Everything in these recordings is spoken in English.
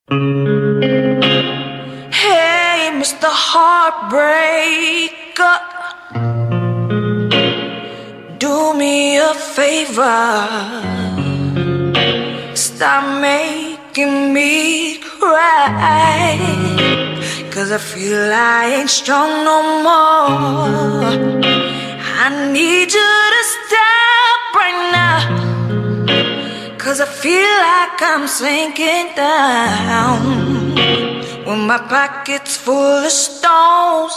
Hey, Mr. Heartbreaker, do me a favor. Stop making me cry, 'cause I feel I ain't strong no more. I need you to stop right now, 'cause I feel like I'm sinking down, with my pockets full of stones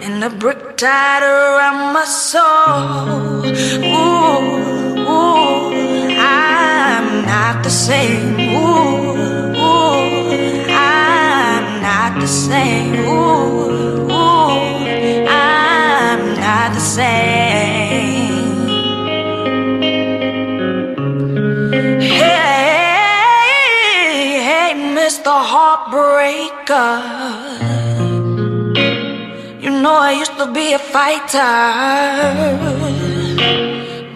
and a brick tied around my soul. Ooh, ooh, I'm not the same. Ooh, ooh, I'm not the same. Ooh, ooh, I'm not the same. Hey, Mr. Heartbreaker, you know I used to be a fighter,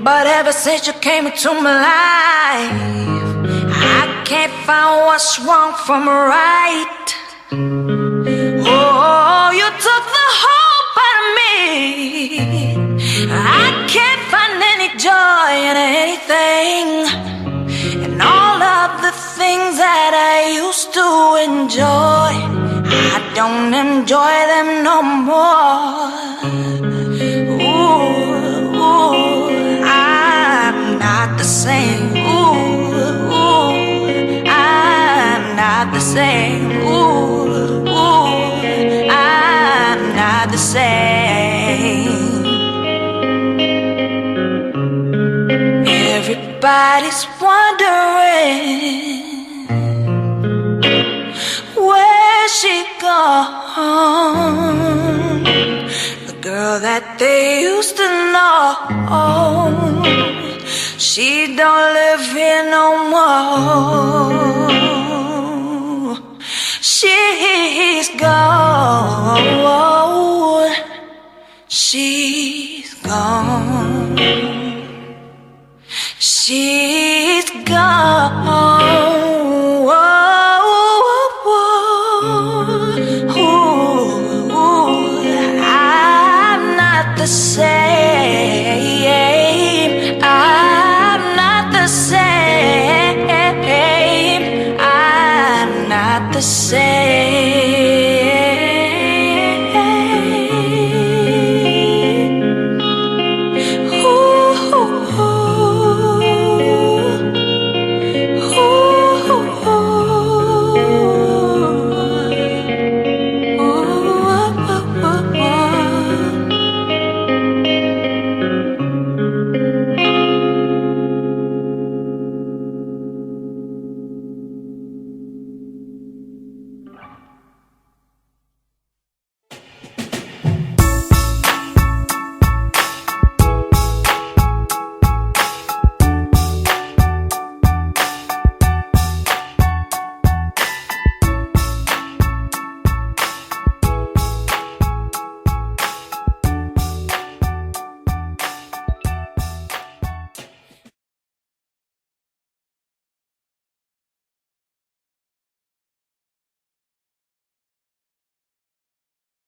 but ever since you came into my life, I can't find what's wrong from right. Oh, you took the hope out of me. I can't find any joy in anything, and all of the things that I used to enjoy, I don't enjoy them no more. Ooh, ooh, I'm not the same. Ooh, ooh, I'm not the same. Ooh, ooh, I'm not the same. Everybody's wondering where she gone, the girl that they used to know. She don't live here no more. She's gone. She's gone. She's gone. I'm not the same. I'm not the same. I'm not the same.